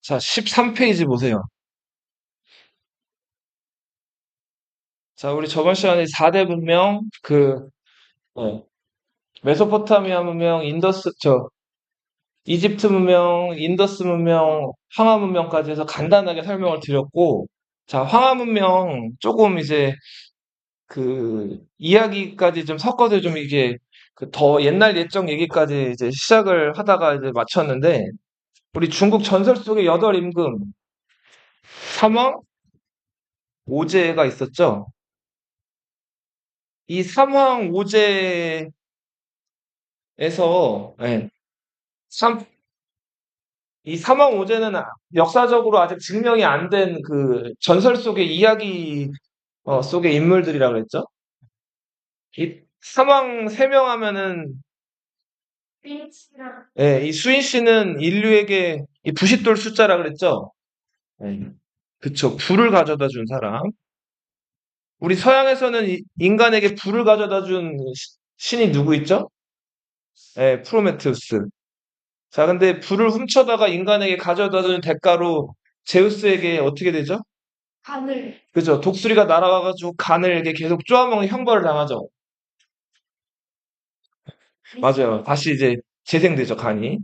자, 13페이지 보세요. 자, 우리 저번 시간에 4대 문명, 어, 메소포타미아 문명, 이집트 문명, 인더스 문명, 황하 문명까지 해서 간단하게 설명을 드렸고, 자, 황하 문명 조금 이제 이야기까지 좀 섞어서 좀 이게 더 옛날 옛적 얘기까지 이제 시작을 하다가 이제 마쳤는데, 우리 중국 전설 속의 여덟 임금, 삼왕, 오제가 있었죠? 이 삼왕 오제에서, 예, 삼, 이 삼왕 오제는 역사적으로 아직 증명이 안 된 전설 속의 이야기 속의 인물들이라고 그랬죠? 이 삼왕 세 명 하면은, 예, 이 수인 씨는 인류에게 이 부싯돌 숫자라 그랬죠? 예, 그쵸. 불을 가져다 준 사람. 우리 서양에서는 인간에게 불을 가져다 준 신이 누구 있죠? 예, 프로메테우스. 자, 근데 불을 훔쳐다가 인간에게 가져다 준 대가로 제우스에게 어떻게 되죠? 그죠? 독수리가 날아와가지고 간을 이렇게 계속 쪼아먹는 형벌을 당하죠. 맞아요. 다시 이제 재생되죠, 간이.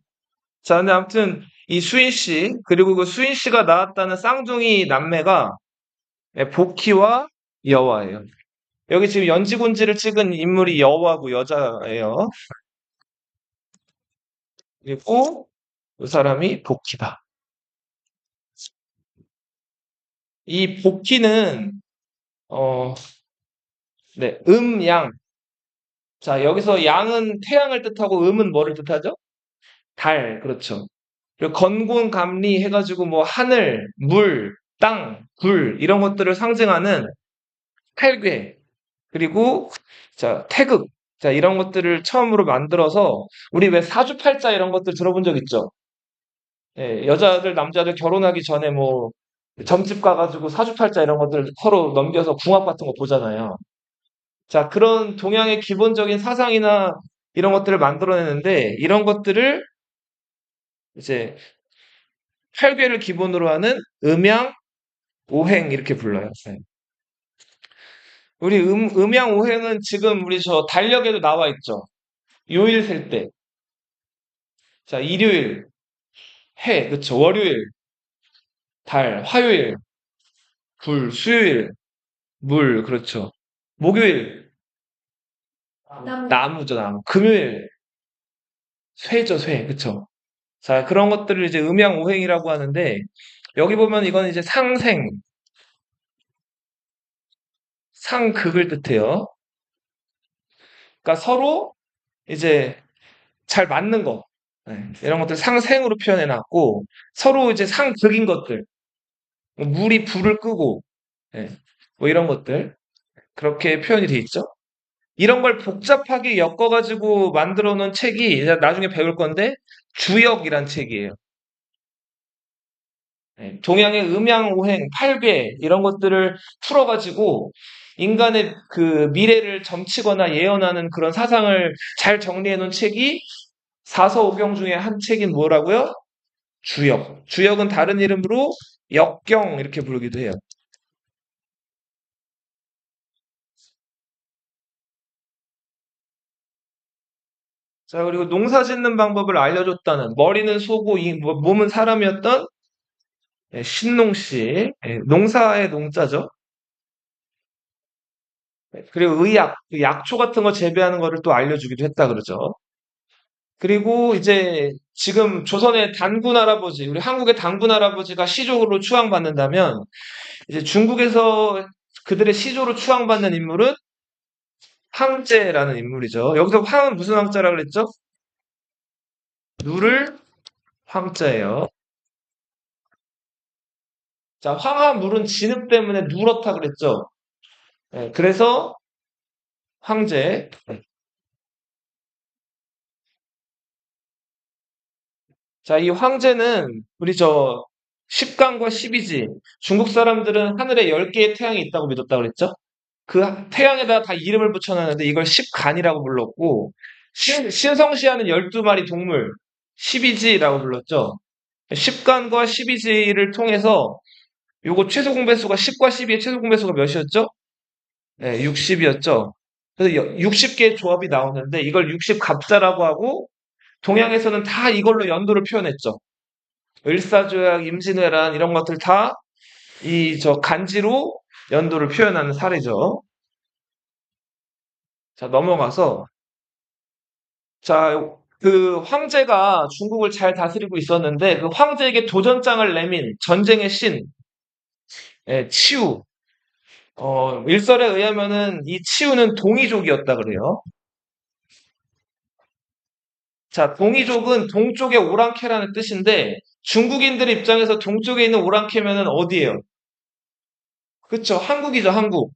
자, 근데 아무튼 이 수인 씨, 그리고 그 수인 씨가 낳았다는 쌍둥이 남매가 복희와 여화예요. 여기 지금 연지곤지를 찍은 인물이 여화고 여자예요. 그리고 그 사람이 복희다. 이 복희는 어, 네, 양. 자, 여기서 양은 태양을 뜻하고 음은 뭐를 뜻하죠? 달, 그렇죠. 그리고 건곤, 감리 해가지고 뭐 하늘, 물, 땅, 불 이런 것들을 상징하는 팔괘 그리고 자 태극 자 이런 것들을 처음으로 만들어서 우리 왜 사주팔자 이런 것들 들어본 적 있죠? 예, 여자들 남자들 결혼하기 전에 뭐 점집 가가지고 사주팔자 이런 것들 서로 넘겨서 궁합 같은 거 보잖아요. 자 그런 동양의 기본적인 사상이나 이런 것들을 만들어내는데 이런 것들을 이제 팔괘를 기본으로 하는 음양 오행 이렇게 불러요. 네. 우리 음양 오행은 지금 우리 저 달력에도 나와 있죠. 요일 셀 때. 자, 일요일, 그쵸. 월요일, 달, 화요일, 불, 수요일, 물, 그렇죠. 목요일, 나무죠, 나무. 금요일, 쇠죠, 쇠. 그쵸. 자, 그런 것들을 이제 음양 오행이라고 하는데, 여기 보면 이건 이제 상극을 뜻해요. 그러니까 서로 이제 잘 맞는 거. 네, 이런 것들 상생으로 표현해 놨고, 서로 이제 상극인 것들. 뭐 물이 불을 끄고, 예, 뭐 이런 것들. 그렇게 표현이 돼 있죠. 이런 걸 복잡하게 엮어가지고 만들어 놓은 책이 이제 나중에 배울 건데, 주역이란 책이에요. 예, 동양의 음양오행, 팔괘, 이런 것들을 풀어가지고, 인간의 미래를 점치거나 예언하는 그런 사상을 잘 정리해 놓은 책이 사서오경 중에 한 책인 뭐라고요? 주역. 주역은 다른 이름으로 역경, 이렇게 부르기도 해요. 자, 그리고 농사 짓는 방법을 알려줬다는, 머리는 소고, 몸은 사람이었던 신농 씨. 농사의 농자죠. 그리고 의약, 그 약초 같은 거 재배하는 거를 또 알려주기도 했다 그러죠. 그리고 이제 지금 조선의 단군 할아버지, 우리 한국의 단군 할아버지가 시족으로 추앙받는다면, 이제 중국에서 그들의 시조로 추앙받는 인물은 황제라는 인물이죠. 여기서 황은 무슨 황자라 그랬죠? 누를 황자예요. 자, 황하 물은 진흙 때문에 누렇다 그랬죠. 그래서 황제. 자, 이 황제는 우리 저 십간과 십이지. 중국 사람들은 하늘에 10개의 태양이 있다고 믿었다 그랬죠? 그 태양에다 다 이름을 붙여놨는데 이걸 십간이라고 불렀고 신성시하는 12마리 동물 십이지라고 불렀죠. 10간과 12지를 통해서 요거 최소 공배수가 10과 12의 최소 공배수가 몇이었죠? 네, 60이었죠. 그래서 60개의 조합이 나오는데 이걸 60갑자라고 하고 동양에서는 다 이걸로 연도를 표현했죠. 을사조약, 임진왜란 이런 것들 다 이 간지로 연도를 표현하는 사례죠. 자, 넘어가서 자, 그 황제가 중국을 잘 다스리고 있었는데 그 황제에게 도전장을 내민 전쟁의 신, 치우. 일설에 의하면은 이 치우는 동이족이었다 그래요. 자, 동이족은 동쪽의 오랑캐라는 뜻인데 중국인들 입장에서 동쪽에 있는 오랑캐면은 어디예요? 그쵸, 한국이죠, 한국.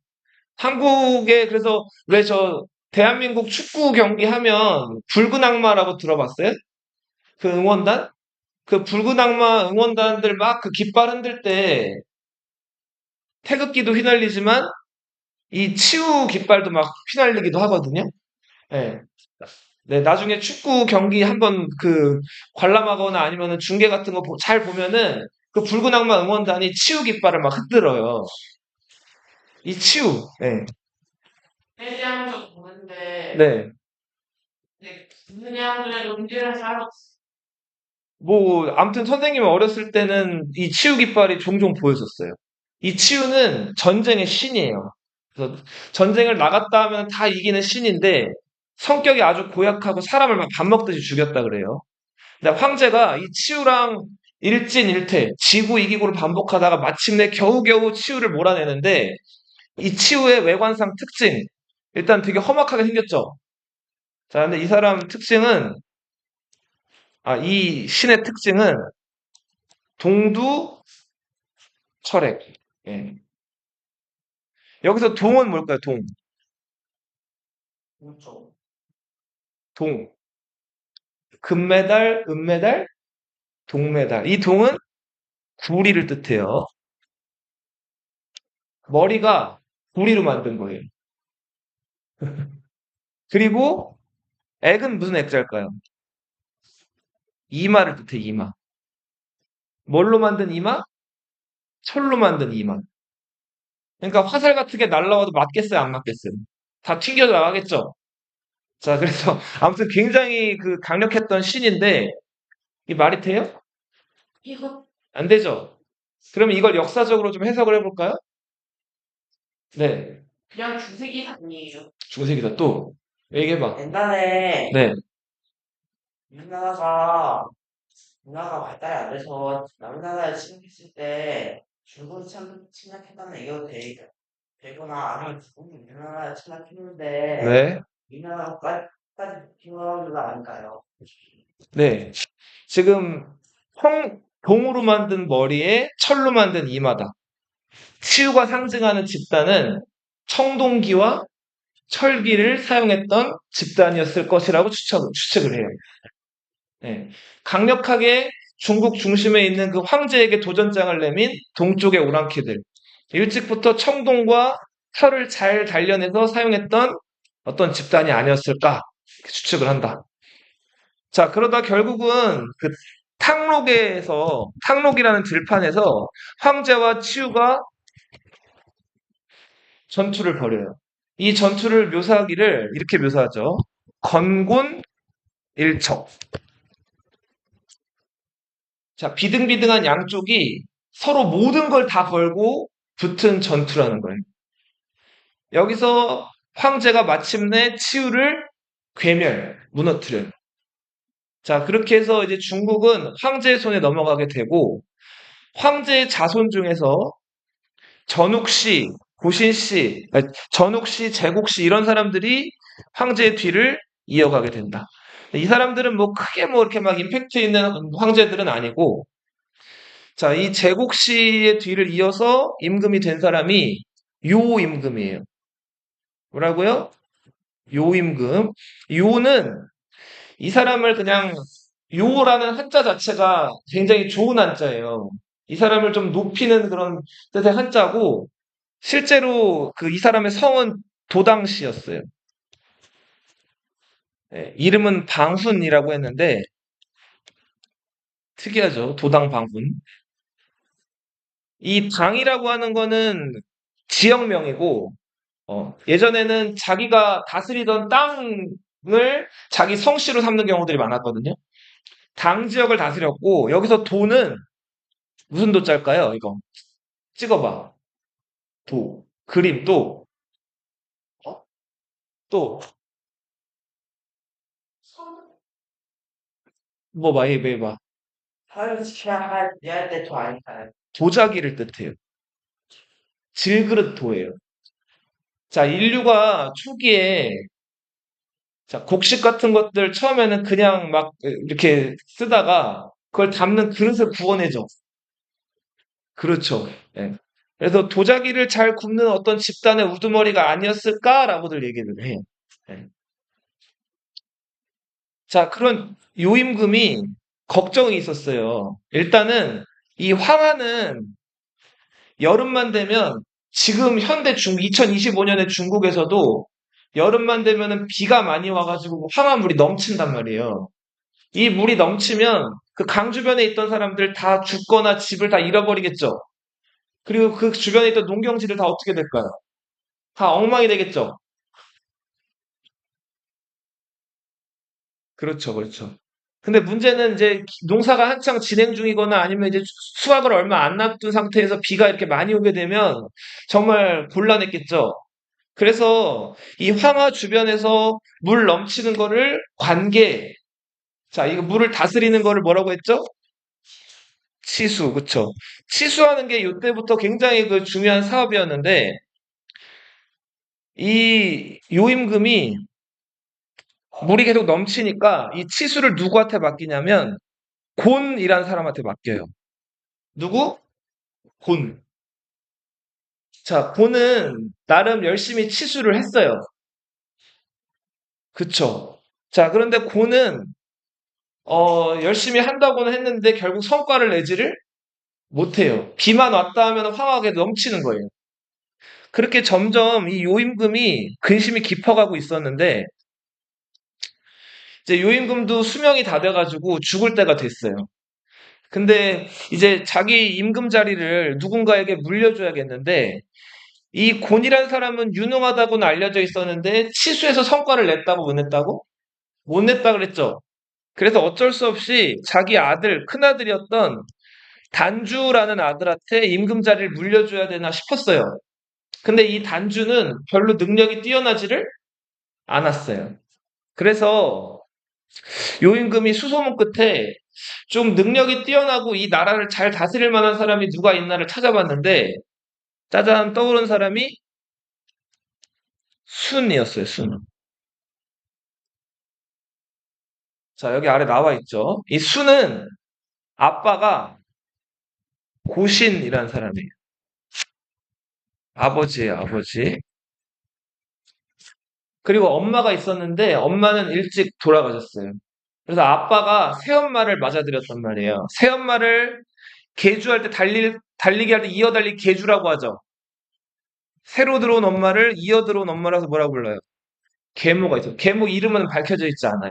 한국에 그래서 왜 대한민국 축구 경기 하면 붉은 악마라고 들어봤어요? 그 응원단? 그 붉은 악마 응원단들 막 그 깃발 흔들 때 태극기도 휘날리지만 이 치우 깃발도 막 휘날리기도 하거든요. 네. 네, 나중에 축구 경기 한번 관람하거나 아니면은 중계 같은 거 잘 보면은 그 붉은 악마 응원단이 치우 깃발을 막 흔들어요. 이 치우. 네. 해외하면서 보는데 네. 그냥 음질을 사러 뭐 아무튼 선생님이 어렸을 때는 이 치우 깃발이 종종 보였었어요. 이 치우는 전쟁의 신이에요. 그래서 전쟁을 나갔다 하면 다 이기는 신인데 성격이 아주 고약하고 사람을 막 밥 먹듯이 죽였다 그래요. 근데 황제가 이 치우랑 일진일퇴, 지구 이기고를 반복하다가 마침내 겨우겨우 치우를 몰아내는데 이 치우의 외관상 특징, 일단 되게 험악하게 생겼죠. 자, 근데 이 사람 특징은, 이 신의 특징은 동두 철액. 예. 여기서 동은 뭘까요? 동. 그렇죠. 동. 금메달, 은메달, 동메달. 이 동은 구리를 뜻해요. 머리가 구리로 만든 거예요. 그리고 액은 무슨 액자일까요? 이마를 뜻해, 이마. 뭘로 만든 이마? 철로 만든 이마. 그러니까 화살 같은 게 날라와도 맞겠어요, 안 맞겠어요? 다 튕겨 나가겠죠? 자, 그래서 아무튼 굉장히 강력했던 신인데, 이 말이 돼요? 이거 안 되죠? 그러면 이걸 역사적으로 좀 해석을 해볼까요? 네. 그냥 주색이 아니에요. 중세기다 또. 얘기해봐. 옛날에 네. 우리나라가 문화가 발달이 안 돼서 남의 나라에 침략했을 때 중국이 침략했다는 얘기도 되거나 아니면 중국이 우리나라에 침략했는데 네. 우리나라까지 필요한 거 아닐까요? 네. 지금 동으로 만든 머리에 철로 만든 이마다. 치유가 상징하는 집단은 청동기와 철기를 사용했던 집단이었을 것이라고 추측을 해요. 네. 강력하게 중국 중심에 있는 그 황제에게 도전장을 내민 동쪽의 오랑캐들. 일찍부터 청동과 철을 잘 단련해서 사용했던 어떤 집단이 아니었을까 추측을 한다. 자, 그러다 결국은 탕록이라는 들판에서 황제와 치유가 전투를 벌여요. 이 전투를 묘사하기를 이렇게 묘사하죠. 건곤 일척. 자, 비등비등한 양쪽이 서로 모든 걸 다 걸고 붙은 전투라는 거예요. 여기서 황제가 마침내 치유를 무너뜨려요. 자, 그렇게 해서 이제 중국은 황제의 손에 넘어가게 되고, 황제의 자손 중에서 전욱씨, 고신씨, 전욱씨, 제국씨 이런 사람들이 황제의 뒤를 이어가게 된다. 이 사람들은 뭐 크게 뭐 이렇게 막 임팩트 있는 황제들은 아니고, 자, 이 제국씨의 뒤를 이어서 임금이 된 사람이 요임금이에요. 뭐라고요? 요임금. 요는 이 사람을 그냥 요라는 한자 자체가 굉장히 좋은 한자예요. 이 사람을 좀 높이는 그런 뜻의 한자고 실제로 이 사람의 성은 도당씨였어요. 예, 이름은 방훈이라고 했는데 특이하죠. 도당 방군. 이 당이라고 하는 거는 지역명이고, 예전에는 자기가 다스리던 땅을 자기 성씨로 삼는 경우들이 많았거든요. 당 지역을 다스렸고, 여기서 도는 무슨 도짤까요? 이거. 찍어봐. 도. 그림, 도. 어? 또, 뭐 봐, 얘 봐. 사회를 지켜야 할 때 더 아닐까요? 도자기를 뜻해요. 질그릇 도예요. 자, 인류가 초기에 자, 곡식 같은 것들 처음에는 그냥 막 이렇게 쓰다가 그걸 담는 그릇을 구워내죠. 그렇죠. 예. 그래서 도자기를 잘 굽는 어떤 집단의 우두머리가 아니었을까라고들 얘기를 해요. 예. 자, 그런 요임금이 걱정이 있었어요. 일단은 이 황하는 여름만 되면 지금 현대 2025년에 중국에서도 여름만 되면은 비가 많이 와가지고 황하물이 넘친단 말이에요. 이 물이 넘치면 그 강 주변에 있던 사람들 다 죽거나 집을 다 잃어버리겠죠. 그리고 그 주변에 있던 농경지를 다 어떻게 될까요? 다 엉망이 되겠죠. 그렇죠, 그렇죠. 근데 문제는 이제 농사가 한창 진행 중이거나 아니면 이제 수확을 얼마 안 남은 상태에서 비가 이렇게 많이 오게 되면 정말 곤란했겠죠. 그래서 이 황하 주변에서 물 넘치는 거를 관계, 자, 이거 물을 다스리는 거를 뭐라고 했죠? 치수, 그쵸. 치수하는 게 이때부터 굉장히 그 중요한 사업이었는데, 이 요임금이 물이 계속 넘치니까 이 치수를 누구한테 맡기냐면, 곤이라는 사람한테 맡겨요. 누구? 곤. 자, 곤은 나름 열심히 치수를 했어요. 그쵸. 자, 그런데 곤은, 열심히 한다고는 했는데 결국 성과를 내지를 못해요. 비만 왔다 하면 황하게 넘치는 거예요. 그렇게 점점 이 요임금이 근심이 깊어가고 있었는데, 이제 요임금도 수명이 다 돼가지고 죽을 때가 됐어요. 근데 이제 자기 임금 자리를 누군가에게 물려줘야겠는데, 이 곤이라는 사람은 유능하다고는 알려져 있었는데, 치수에서 성과를 냈다고 못 냈다고? 못 냈다 그랬죠. 그래서 어쩔 수 없이 자기 아들, 큰아들이었던 단주라는 아들한테 임금 자리를 물려줘야 되나 싶었어요. 근데 이 단주는 별로 능력이 뛰어나지를 않았어요. 그래서 요임금이 수소문 끝에 좀 능력이 뛰어나고 이 나라를 잘 다스릴 만한 사람이 누가 있나를 찾아봤는데 짜잔 떠오른 사람이 순이었어요. 순. 자, 여기 아래 나와 있죠. 이 순은 아빠가 고신이라는 사람이에요. 아버지예요, 아버지. 그리고 엄마가 있었는데 엄마는 일찍 돌아가셨어요. 그래서 아빠가 새엄마를 맞아들였단 말이에요. 새엄마를 계주할 때 달리기 할 때 이어 달리기 계주라고 하죠. 새로 들어온 엄마를 이어 들어온 엄마라서 뭐라고 불러요? 계모가 있어요. 계모 이름은 밝혀져 있지 않아요.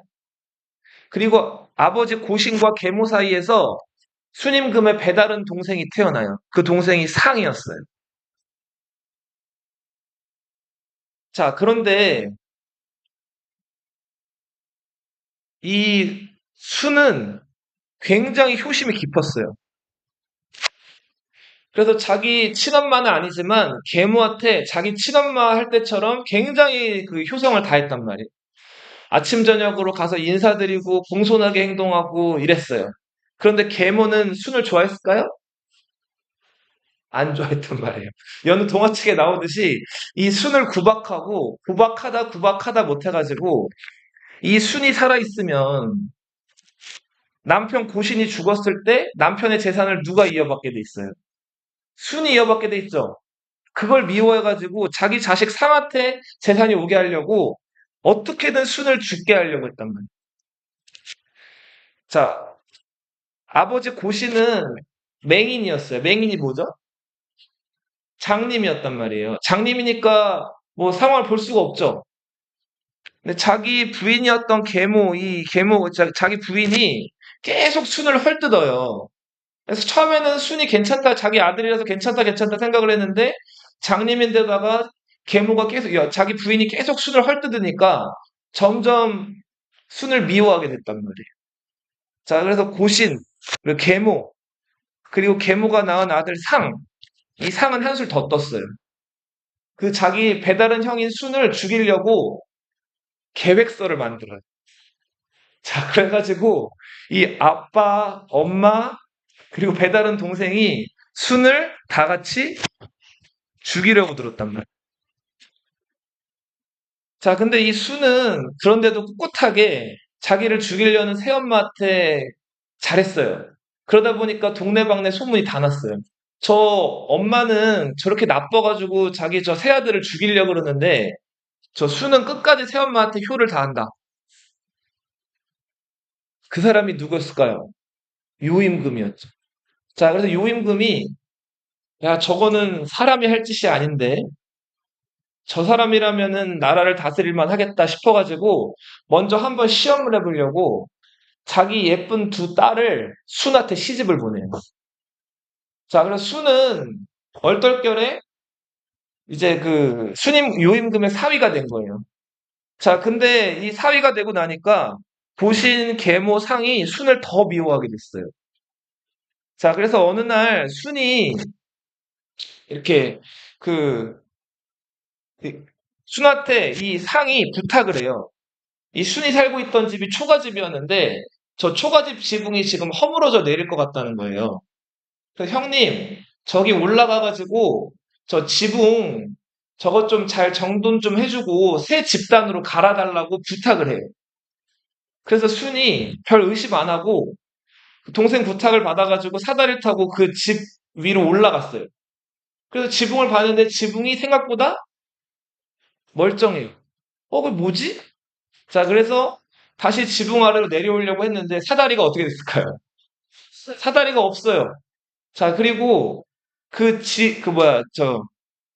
그리고 아버지 고신과 계모 사이에서 순임금의 배다른 동생이 태어나요. 그 동생이 상이었어요. 자, 그런데 이 순은 굉장히 효심이 깊었어요. 그래서 자기 친엄마는 아니지만 계모한테 자기 친엄마 할 때처럼 굉장히 그 효성을 다했단 말이에요. 아침 저녁으로 가서 인사드리고 공손하게 행동하고 이랬어요. 그런데 계모는 순을 좋아했을까요? 안 좋아했단 말이에요. 여느 동화책에 나오듯이 이 순을 구박하고 구박하다 못해가지고 이 순이 살아있으면 남편 고신이 죽었을 때 남편의 재산을 누가 이어받게 돼 있어요? 순이 이어받게 돼 있죠. 그걸 미워해가지고 자기 자식 상한테 재산이 오게 하려고 어떻게든 순을 죽게 하려고 했단 말이에요. 자, 아버지 고씨는 맹인이었어요. 맹인이 뭐죠? 장님이었단 말이에요. 장님이니까 뭐 상황을 볼 수가 없죠. 근데 자기 부인이었던 계모, 이 계모, 자기 부인이 계속 순을 헐뜯어요. 그래서 처음에는 순이 괜찮다, 자기 아들이라서 괜찮다, 괜찮다 생각을 했는데 장님인데다가 계모가 계속, 자기 부인이 계속 순을 헐뜯으니까 점점 순을 미워하게 됐단 말이에요. 자, 그래서 고신, 그리고 계모, 그리고 계모가 낳은 아들 상, 이 상은 한술 더 떴어요. 그 자기 배다른 형인 순을 죽이려고 계획서를 만들어요. 자, 그래가지고 이 아빠, 엄마, 그리고 배다른 동생이 순을 다 같이 죽이려고 들었단 말이에요. 자, 근데 이 순은 그런데도 꿋꿋하게 자기를 죽이려는 새엄마한테 잘했어요. 그러다 보니까 동네방네 소문이 다 났어요. 저 엄마는 저렇게 나빠가지고 자기 저 새아들을 죽이려고 그러는데 저 순은 끝까지 새엄마한테 효를 다한다. 그 사람이 누구였을까요? 요임금이었죠. 자, 그래서 요임금이 야, 저거는 사람이 할 짓이 아닌데 저 사람이라면은 나라를 다스릴만 하겠다 싶어가지고 먼저 한번 시험을 해보려고 자기 예쁜 두 딸을 순한테 시집을 보내요. 자, 그래서 순은 얼떨결에 이제 그 순임 요임금의 사위가 된 거예요. 자, 근데 이 사위가 되고 나니까 보신 계모 상이 순을 더 미워하게 됐어요. 자, 그래서 어느 날 순이 이렇게 그 순한테 이 상이 부탁을 해요. 이 순이 살고 있던 집이 초가집이었는데 저 초가집 지붕이 지금 허물어져 내릴 것 같다는 거예요. 그래서 형님 저기 올라가가지고 저 지붕 저것 좀 잘 정돈 좀 해주고 새 집단으로 갈아달라고 부탁을 해요. 그래서 순이 별 의심 안 하고 동생 부탁을 받아가지고 사다리를 타고 그 집 위로 올라갔어요. 그래서 지붕을 봤는데 지붕이 생각보다 멀쩡해요. 그게 뭐지? 자, 그래서 다시 지붕 아래로 내려오려고 했는데 사다리가 어떻게 됐을까요? 사다리가 없어요. 자, 그리고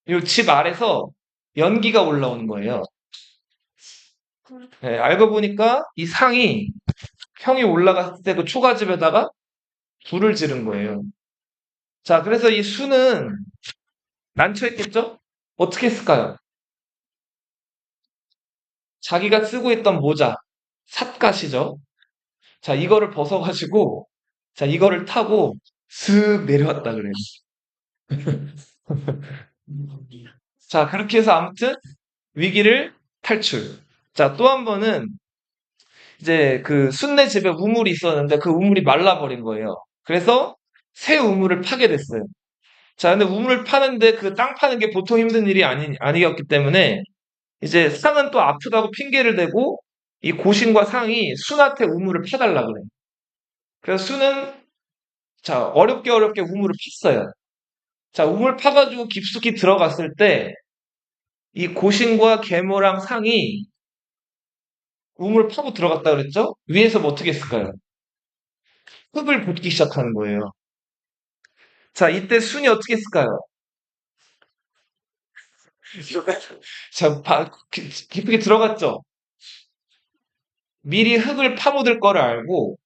요 집 아래서 연기가 올라오는 거예요. 네, 알고 보니까 이 상이 형이 올라갔을 때 그 초가집에다가 불을 지른 거예요. 자, 그래서 이 수는 난처했겠죠? 어떻게 했을까요? 자기가 쓰고 있던 모자, 삿갓이죠. 자, 이거를 벗어가지고, 자, 이거를 타고 슥 내려왔다 그래요. 자, 그렇게 해서 아무튼 위기를 탈출. 자, 또 한 번은 이제 그 순네 집에 우물이 있었는데 그 우물이 말라버린 거예요. 그래서 새 우물을 파게 됐어요. 자, 근데 우물을 파는데 그 땅 파는 게 보통 힘든 일이 아니었기 때문에 이제 상은 또 아프다고 핑계를 대고 이 고신과 상이 순한테 우물을 파달라 그래요. 그래서 순은 자, 어렵게 우물을 팠어요. 자, 우물 파가지고 깊숙이 들어갔을 때 이 고신과 계모랑 상이 우물 파고 들어갔다 그랬죠? 위에서 뭐 어떻게 했을까요? 흙을 붓기 시작하는 거예요. 자, 이때 순이 어떻게 했을까요? 자, 깊게 들어갔죠? 미리 흙을 파묻을 거를 알고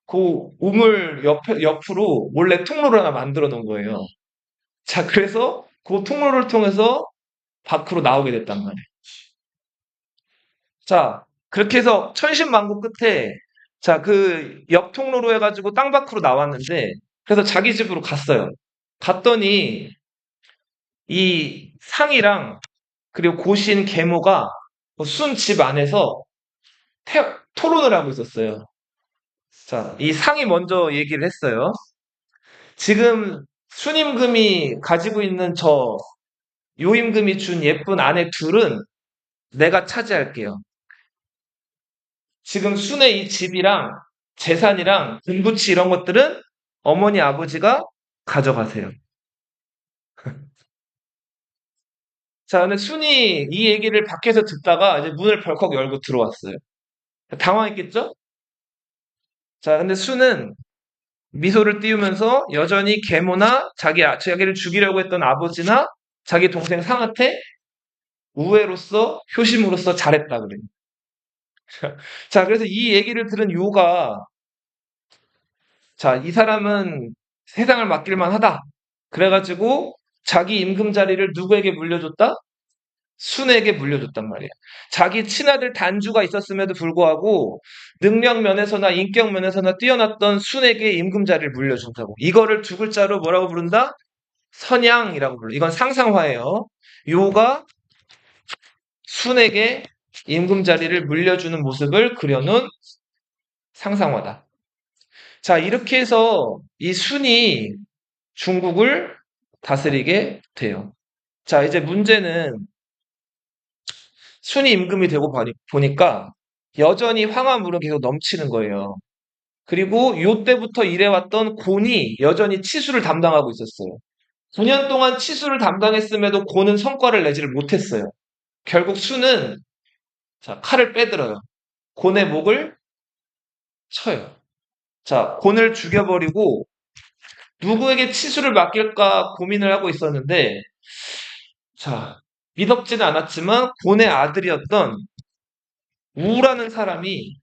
그 우물 옆으로 몰래 통로를 하나 만들어 놓은 거예요. 자, 그래서 그 통로를 통해서 밖으로 나오게 됐단 말이에요. 자, 그렇게 해서 천신만고 끝에 자, 그 옆 통로로 해가지고 땅 밖으로 나왔는데 그래서 자기 집으로 갔어요. 갔더니 이 상이랑 그리고 고신 계모가 순 집 안에서 토론을 하고 있었어요. 자, 이 상이 먼저 얘기를 했어요. 지금 순임금이 가지고 있는 저 요임금이 준 예쁜 아내 둘은 내가 차지할게요. 지금 순의 이 집이랑 재산이랑 금부치 이런 것들은 어머니 아버지가 가져가세요. 자, 근데 순이 이 얘기를 밖에서 듣다가 이제 문을 벌컥 열고 들어왔어요. 당황했겠죠? 자, 근데 순은 미소를 띄우면서 여전히 계모나 자기를 죽이려고 했던 아버지나 자기 동생 상한테 우애로서 효심으로서 잘했다 그래요. 자, 그래서 이 얘기를 들은 요가 자, 이 사람은 세상을 맡길만 하다. 그래가지고 자기 임금 자리를 누구에게 물려줬다? 순에게 물려줬단 말이에요. 자기 친아들 단주가 있었음에도 불구하고 능력 면에서나 인격 면에서나 뛰어났던 순에게 임금 자리를 물려준다고. 이거를 두 글자로 뭐라고 부른다? 선양이라고 불러. 이건 상상화예요. 요가 순에게 임금 자리를 물려주는 모습을 그려놓은 상상화다. 자, 이렇게 해서 이 순이 중국을 다스리게 돼요. 자, 이제 문제는 순이 임금이 되고 보니까 여전히 황화물은 계속 넘치는 거예요. 그리고 요때부터 일해왔던 곤이 여전히 치수를 담당하고 있었어요. 9년 동안 치수를 담당했음에도 곤은 성과를 내지를 못했어요. 결국 순은 자, 칼을 빼들어요. 곤의 목을 쳐요. 자, 곤을 죽여버리고 누구에게 치수를 맡길까 고민을 하고 있었는데 자, 미덥지는 않았지만 곤의 아들이었던 우라는 사람이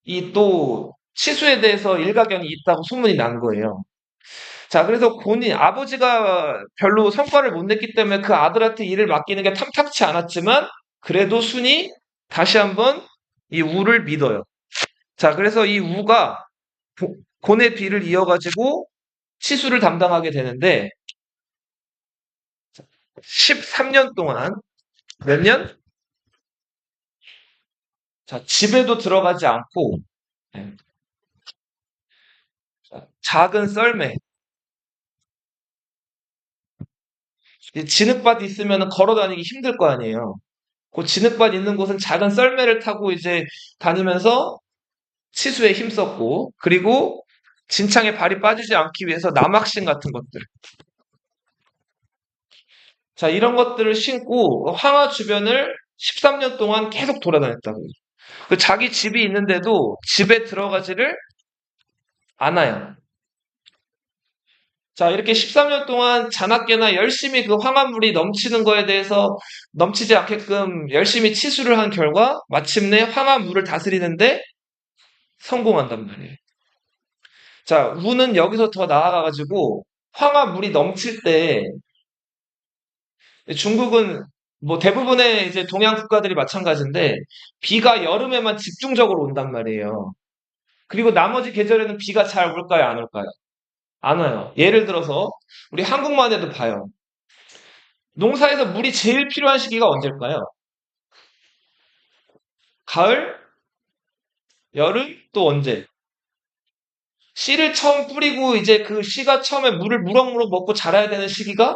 이 또 치수에 대해서 일가견이 있다고 소문이 난 거예요. 자, 그래서 곤이 아버지가 별로 성과를 못 냈기 때문에 그 아들한테 일을 맡기는 게 탐탁치 않았지만 그래도 순이 다시 한번 이 우를 믿어요. 자, 그래서 이 우가 곤의 뒤를 이어가지고 치수를 담당하게 되는데 13년 동안 몇 년? 자, 집에도 들어가지 않고 네. 자, 작은 썰매 진흙밭 있으면 걸어 다니기 힘들 거 아니에요. 그 진흙밭 있는 곳은 작은 썰매를 타고 이제 다니면서 치수에 힘썼고 그리고 진창에 발이 빠지지 않기 위해서 남학신 같은 것들 자 이런 것들을 신고 황하 주변을 13년 동안 계속 돌아다녔다고 그 자기 집이 있는데도 집에 들어가지를 않아요. 자 이렇게 13년 동안 자나깨나 열심히 그 황합물이 넘치는 거에 대해서 넘치지 않게끔 열심히 치수를 한 결과 마침내 황합물을 다스리는데 성공한단 말이에요. 자, 우는 여기서 더 나아가가지고 황화물이 넘칠 때 중국은 뭐 대부분의 이제 동양 국가들이 마찬가지인데 비가 여름에만 집중적으로 온단 말이에요. 그리고 나머지 계절에는 비가 잘 올까요? 안 올까요? 안 와요. 예를 들어서 우리 한국만 해도 봐요. 농사에서 물이 제일 필요한 시기가 언제일까요? 가을, 여름, 또 언제? 씨를 처음 뿌리고 이제 그 씨가 처음에 물을 무럭무럭 먹고 자라야 되는 시기가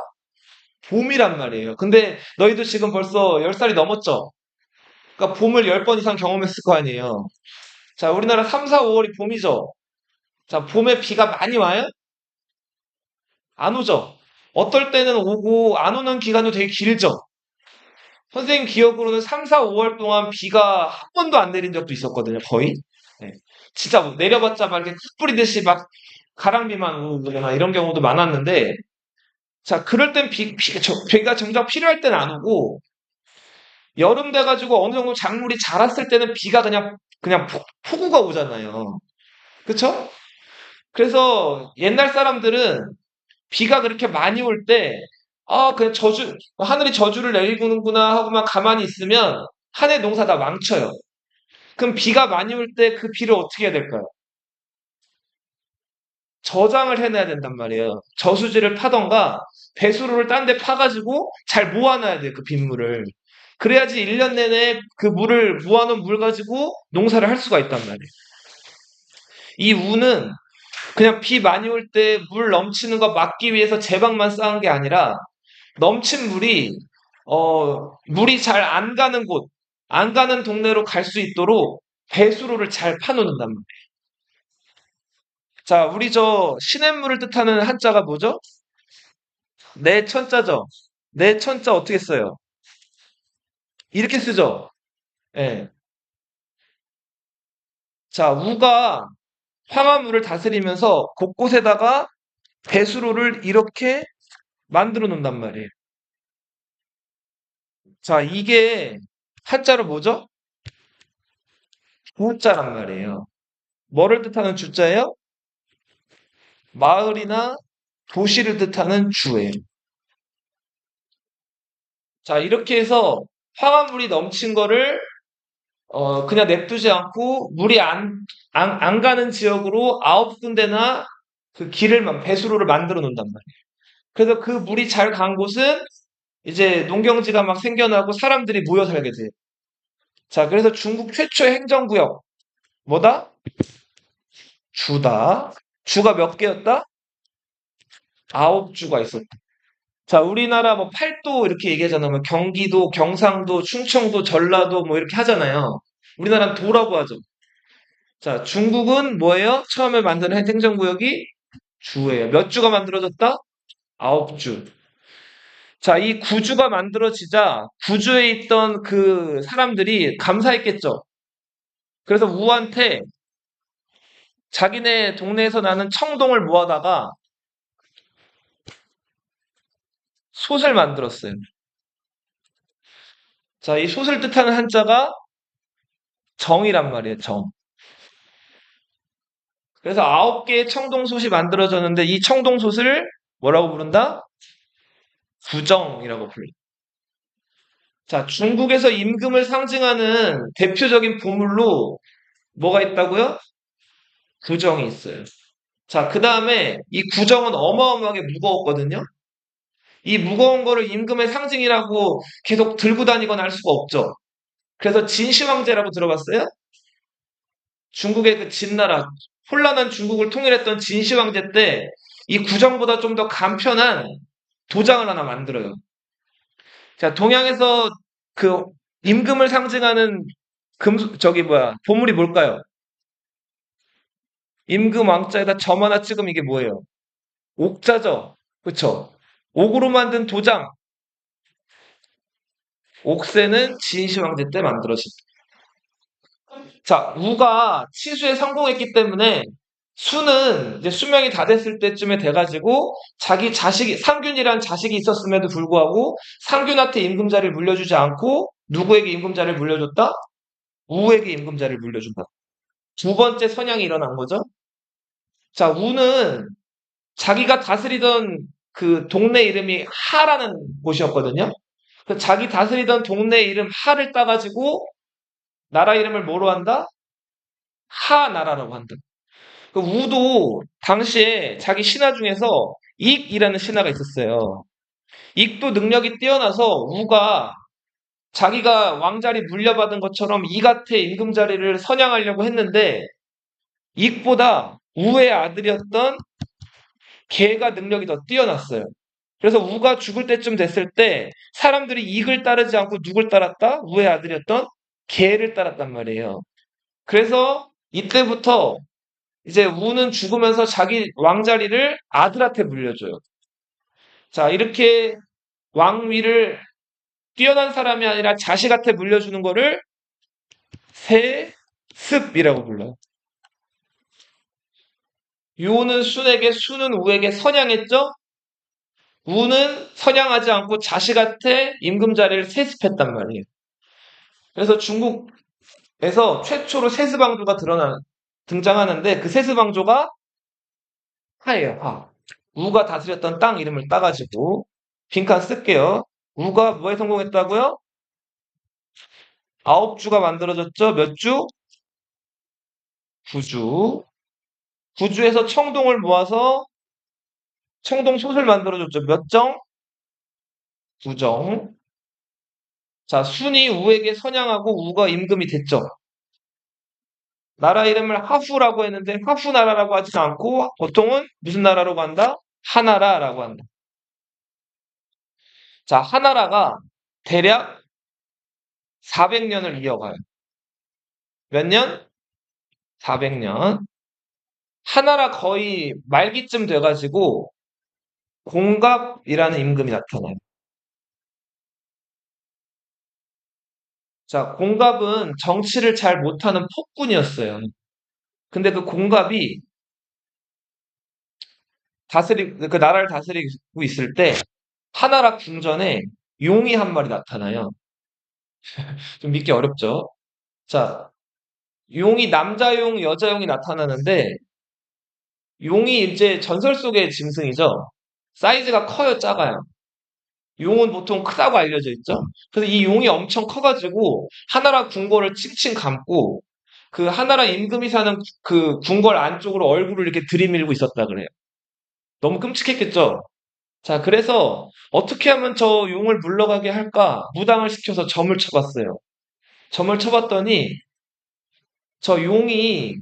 봄이란 말이에요. 근데 너희도 지금 벌써 10살이 넘었죠? 그러니까 봄을 10번 이상 경험했을 거 아니에요. 자, 우리나라 3, 4, 5월이 봄이죠? 자, 봄에 비가 많이 와요? 안 오죠? 어떨 때는 오고 안 오는 기간도 되게 길죠? 선생님 기억으로는 3, 4, 5월 동안 비가 한 번도 안 내린 적도 있었거든요, 거의. 네. 진짜 뭐 내려봤자 막 이렇게 흙 뿌리듯이 막 가랑비만 오거나 이런 경우도 많았는데, 자, 그럴 땐 비가 정작 필요할 때는 안 오고, 여름 돼가지고 어느 정도 작물이 자랐을 때는 비가 그냥 폭우가 오잖아요. 그쵸? 그래서 옛날 사람들은 비가 그렇게 많이 올 때, 아, 그냥 하늘이 저주를 내리는구나 하고만 가만히 있으면 한 해 농사 다 망쳐요. 그럼 비가 많이 올 때 그 비를 어떻게 해야 될까요? 저장을 해놔야 된단 말이에요. 저수지를 파던가 배수로를 딴 데 파가지고 잘 모아놔야 돼요. 그 빗물을. 그래야지 1년 내내 그 물을 모아놓은 물 가지고 농사를 할 수가 있단 말이에요. 이 우는 그냥 비 많이 올 때 물 넘치는 거 막기 위해서 제방만 쌓은 게 아니라 넘친 물이 물이 잘 안 가는 곳, 안 가는 동네로 갈 수 있도록 배수로를 잘 파놓는단 말이에요. 자, 우리 저 시냇물을 뜻하는 한자가 뭐죠? 내천자죠. 내천자 어떻게 써요? 이렇게 쓰죠. 예. 자, 우가 황화물을 다스리면서 곳곳에다가 배수로를 이렇게 만들어 놓는단 말이에요. 자, 이게 한자로 뭐죠? 주자란 말이에요. 뭐를 뜻하는 주자예요? 마을이나 도시를 뜻하는 주예요. 자, 이렇게 해서 황화물이 넘친 거를 그냥 냅두지 않고 물이 안 가는 지역으로 9군데나 그 배수로를 만들어 놓는단 말이에요. 그래서 그 물이 잘 간 곳은 이제 농경지가 막 생겨나고 사람들이 모여 살게 돼요. 자, 그래서 중국 최초의 행정구역, 뭐다? 주다. 주가 몇 개였다? 9주가 있었다. 자, 우리나라 뭐 팔도 이렇게 얘기하잖아요. 뭐 경기도, 경상도, 충청도, 전라도 뭐 이렇게 하잖아요. 우리나라는 도라고 하죠. 자, 중국은 뭐예요? 처음에 만든 행정구역이 주예요. 몇 주가 만들어졌다? 9주. 자, 이 구주가 만들어지자 구주에 있던 그 사람들이 감사했겠죠. 그래서 우한테 자기네 동네에서 나는 청동을 모아다가 솥을 만들었어요. 자, 이 솥을 뜻하는 한자가 정이란 말이에요, 정. 그래서 9개의 청동솥이 만들어졌는데 이 청동솥을 뭐라고 부른다? 구정이라고 불러요. 자, 중국에서 임금을 상징하는 대표적인 보물로 뭐가 있다고요? 구정이 있어요. 자, 그 다음에 이 구정은 어마어마하게 무거웠거든요. 이 무거운 거를 임금의 상징이라고 계속 들고 다니거나 할 수가 없죠. 그래서 진시황제라고 들어봤어요? 중국의 그 진나라, 혼란한 중국을 통일했던 진시황제 때 이 구정보다 좀 더 간편한 도장을 하나 만들어요. 자, 동양에서 그 임금을 상징하는 보물이 뭘까요? 임금 왕자에다 점 하나 찍으면 이게 뭐예요? 옥자죠? 그쵸? 옥으로 만든 도장, 옥새는 진시황제 때 만들어졌다. 자, 우가 치수에 성공했기 때문에 수는 이제 수명이 다 됐을 때쯤에 돼가지고 자기 자식이, 상균이란 자식이 있었음에도 불구하고 상균한테 임금자리를 물려주지 않고 누구에게 임금자리를 물려줬다? 우에게 임금자리를 물려준다. 두 번째 선양이 일어난 거죠. 자, 우는 자기가 다스리던 그 동네 이름이 하라는 곳이었거든요. 그 자기 다스리던 동네 이름 하를 따가지고 나라 이름을 뭐로 한다? 하나라라고 한다. 그 우도 당시에 자기 신하 중에서 익이라는 신하가 있었어요. 익도 능력이 뛰어나서 우가 자기가 왕자리 물려받은 것처럼 이같의 임금 자리를 선양하려고 했는데 익보다 우의 아들이었던 개가 능력이 더 뛰어났어요. 그래서 우가 죽을 때쯤 됐을 때 사람들이 익을 따르지 않고 누굴 따랐다? 우의 아들이었던 개를 따랐단 말이에요. 그래서 이때부터 이제 우는 죽으면서 자기 왕자리를 아들한테 물려줘요. 자, 이렇게 왕위를 뛰어난 사람이 아니라 자식한테 물려주는 거를 세습이라고 불러요. 요는 순에게, 수는 우에게 선양했죠? 우는 선양하지 않고 자식한테 임금 자리를 세습했단 말이에요. 그래서 중국에서 최초로 세습왕조가 등장하는데 그 세습왕조가 하예요, 하. 우가 다스렸던 땅 이름을 따가지고 빈칸 쓸게요. 우가 뭐에 성공했다고요? 9주가 만들어졌죠? 몇 주? 9주. 9주에서 청동을 모아서 청동솥을 만들어줬죠. 몇 정? 9정. 자, 순이 우에게 선양하고 우가 임금이 됐죠. 나라 이름을 하후라고 했는데 하후나라라고 하지 않고 보통은 무슨 나라라고 한다? 하나라라고 한다. 자, 하나라가 대략 400년을 이어가요. 몇 년? 400년. 하나라 거의 말기쯤 돼가지고 공갑이라는 임금이 나타나요. 자, 공갑은 정치를 잘 못하는 폭군이었어요. 근데 그 공갑이 그 나라를 다스리고 있을 때 하나라 궁전에 용이 한 마리 나타나요. 좀 믿기 어렵죠? 자, 용이 남자용, 여자용이 나타나는데 용이 이제 전설 속의 짐승이죠. 사이즈가 커요, 작아요? 용은 보통 크다고 알려져 있죠. 그래서 이 용이 엄청 커가지고 하나라 궁궐을 칭칭 감고 그 하나라 임금이 사는 그 궁궐 안쪽으로 얼굴을 이렇게 들이밀고 있었다 그래요. 너무 끔찍했겠죠. 자, 그래서 어떻게 하면 저 용을 물러가게 할까? 무당을 시켜서 점을 쳐봤어요. 점을 쳐봤더니 저 용이